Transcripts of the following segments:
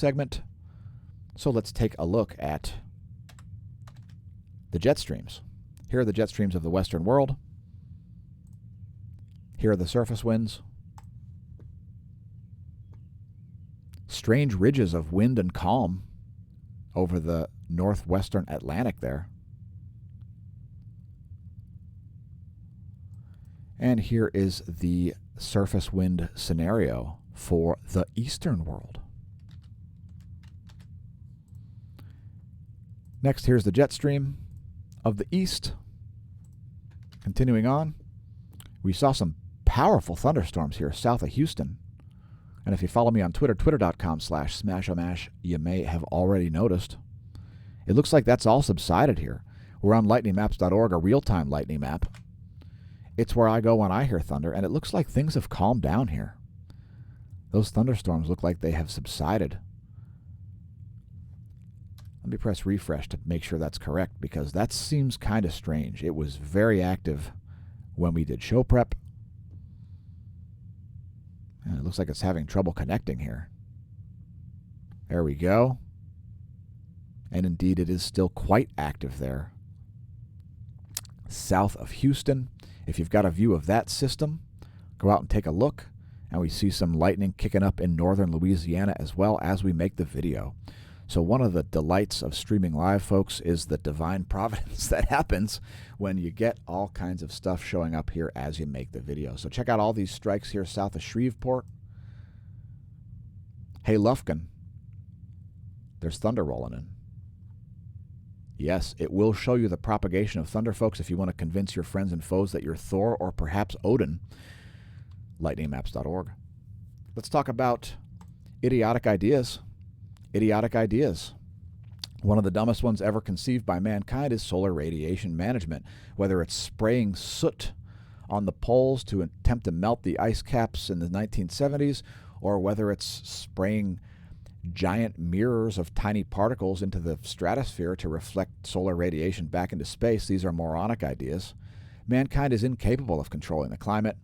segment. So let's take a look at the jet streams. Here are the jet streams of the Western world. Here are the surface winds. Strange ridges of wind and calm over the northwestern Atlantic there. And here is the surface wind scenario for the eastern world. Next, here's the jet stream of the east. Continuing on, we saw some powerful thunderstorms here south of Houston. And if you follow me on Twitter, twitter.com/smAsho, you may have already noticed. It looks like that's all subsided here. We're on lightningmaps.org, a real-time lightning map. It's where I go when I hear thunder, and it looks like things have calmed down here. Those thunderstorms look like they have subsided. Let me press refresh to make sure that's correct, because that seems kind of strange. It was very active when we did show prep. And it looks like it's having trouble connecting here. There we go. And indeed, it is still quite active there. South of Houston. If you've got a view of that system, go out and take a look. And we see some lightning kicking up in northern Louisiana as well as we make the video. So one of the delights of streaming live, folks, is the divine providence that happens when you get all kinds of stuff showing up here as you make the video. So check out all these strikes here south of Shreveport. Hey, Lufkin, there's thunder rolling in. Yes, it will show you the propagation of thunder, folks, if you want to convince your friends and foes that you're Thor or perhaps Odin. Lightningmaps.org. Let's talk about idiotic ideas. Idiotic ideas. One of the dumbest ones ever conceived by mankind is solar radiation management. Whether it's spraying soot on the poles to attempt to melt the ice caps in the 1970s, or whether it's spraying giant mirrors of tiny particles into the stratosphere to reflect solar radiation back into space, these are moronic ideas. Mankind is incapable of controlling the climate.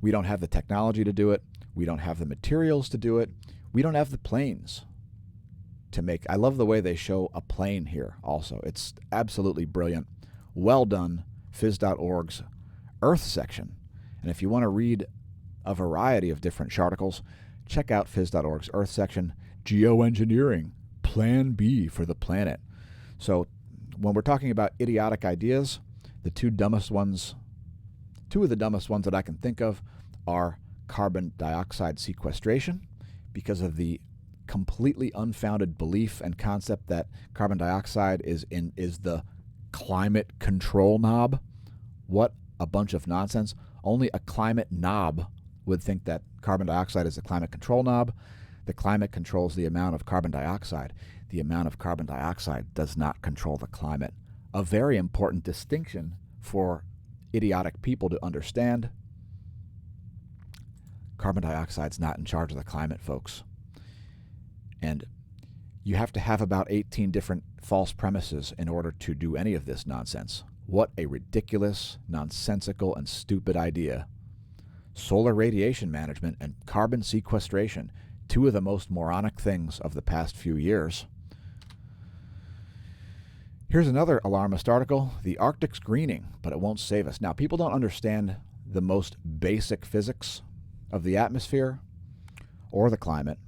We don't have the technology to do it. We don't have the materials to do it. We don't have the planes to make. I love the way they show a plane here also. It's absolutely brilliant. Well done, phys.org's Earth section. And if you want to read a variety of different charticles, check out phys.org's Earth section, Geoengineering, Plan B for the planet. So when we're talking about idiotic ideas, the two of the dumbest ones that I can think of are carbon dioxide sequestration, because of the completely unfounded belief and concept that carbon dioxide is the climate control knob. What a bunch of nonsense. Only a climate knob would think that carbon dioxide is a climate control knob. The climate controls the amount of carbon dioxide. The amount of carbon dioxide does not control the climate. A very important distinction for idiotic people to understand. Carbon dioxide's not in charge of the climate, folks. And you have to have about 18 different false premises in order to do any of this nonsense. What a ridiculous, nonsensical, and stupid idea. Solar radiation management and carbon sequestration, two of the most moronic things of the past few years. Here's another alarmist article. The Arctic's greening, but it won't save us. Now, people don't understand the most basic physics of the atmosphere or the climate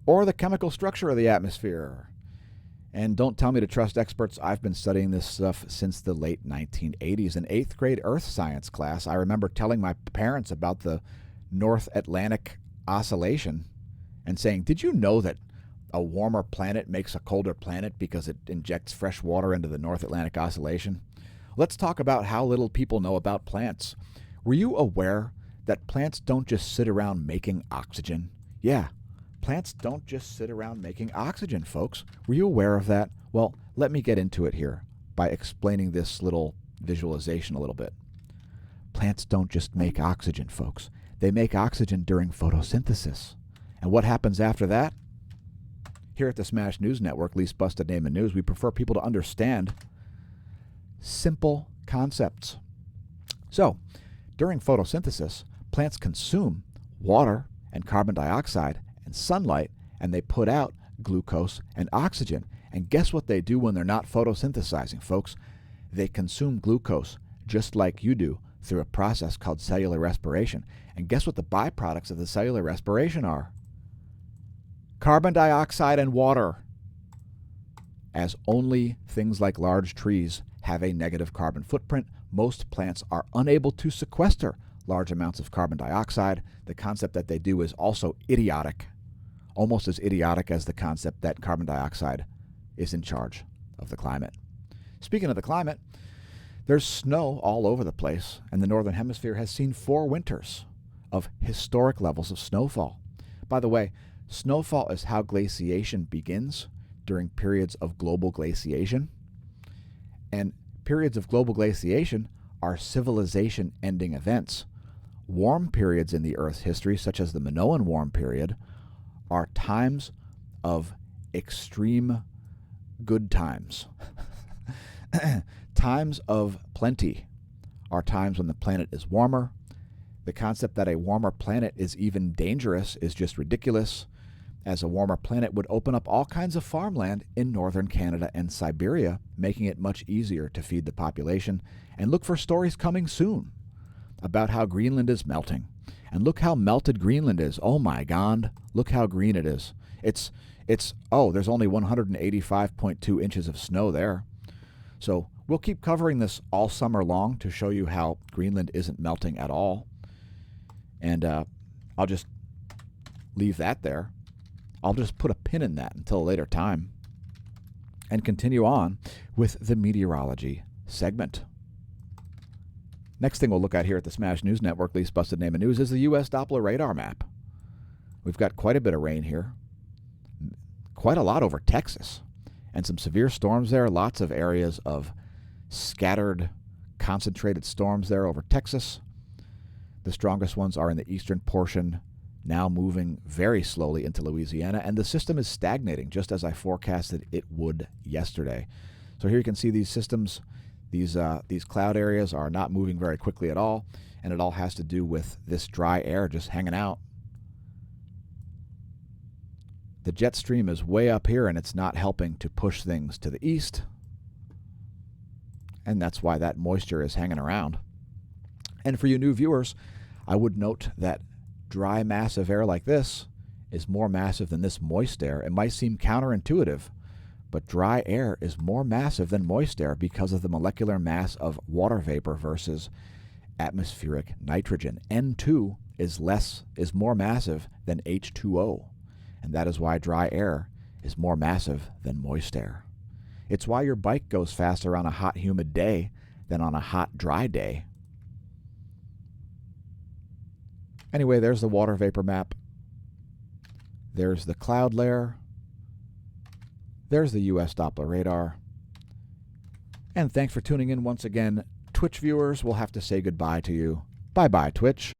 or the chemical structure of the atmosphere. And don't tell me to trust experts. I've been studying this stuff since the late 1980s. In 8th grade earth science class, I remember telling my parents about the North Atlantic Oscillation and saying, did you know that a warmer planet makes a colder planet because it injects fresh water into the North Atlantic Oscillation? Let's talk about how little people know about plants. Were you aware that plants don't just sit around making oxygen? Yeah, plants don't just sit around making oxygen, folks. Were you aware of that? Well, let me get into it here by explaining this little visualization a little bit. Plants don't just make oxygen, folks. They make oxygen during photosynthesis. And what happens after that? Here at the Smash News Network, least busted name in news, we prefer people to understand simple concepts. So, during photosynthesis, plants consume water and carbon dioxide and sunlight, and they put out glucose and oxygen. And guess what they do when they're not photosynthesizing, folks? They consume glucose just like you do through a process called cellular respiration. And guess what the byproducts of the cellular respiration are? Carbon dioxide and water. As only things like large trees have a negative carbon footprint, most plants are unable to sequester large amounts of carbon dioxide. The concept that they do is also idiotic, almost as idiotic as the concept that carbon dioxide is in charge of the climate. Speaking of the climate, there's snow all over the place, and the Northern Hemisphere has seen 4 winters of historic levels of snowfall. By the way, snowfall is how glaciation begins during periods of global glaciation. And periods of global glaciation are civilization-ending events. Warm periods in the Earth's history, such as the Minoan warm period, are times of extreme good times. Times of plenty are times when the planet is warmer. The concept that a warmer planet is even dangerous is just ridiculous, as a warmer planet would open up all kinds of farmland in northern Canada and Siberia, making it much easier to feed the population. And look for stories coming soon about how Greenland is melting. And look how melted Greenland is. Oh my God, look how green it is. There's only 185.2 inches of snow there. So we'll keep covering this all summer long to show you how Greenland isn't melting at all. And I'll just leave that there. I'll just put a pin in that until a later time and continue on with the meteorology segment. Next thing we'll look at here at the Smash News Network, least busted name of news, is the U.S. Doppler radar map. We've got quite a bit of rain here, quite a lot over Texas, and some severe storms there, lots of areas of scattered, concentrated storms there over Texas. The strongest ones are in the eastern portion, now moving very slowly into Louisiana, and the system is stagnating, just as I forecasted it would yesterday. So here you can see these systems, these cloud areas are not moving very quickly at all, and it all has to do with this dry air just hanging out. The jet stream is way up here, and it's not helping to push things to the east, and that's why that moisture is hanging around. And for you new viewers, I would note that dry, massive air like this is more massive than this moist air. It might seem counterintuitive, but dry air is more massive than moist air because of the molecular mass of water vapor versus atmospheric nitrogen. N2 is more massive than H2O, and that is why dry air is more massive than moist air. It's why your bike goes faster on a hot, humid day than on a hot, dry day. Anyway, there's the water vapor map. There's the cloud layer. There's the U.S. Doppler radar. And thanks for tuning in once again. Twitch viewers, we'll have to say goodbye to you. Bye-bye, Twitch.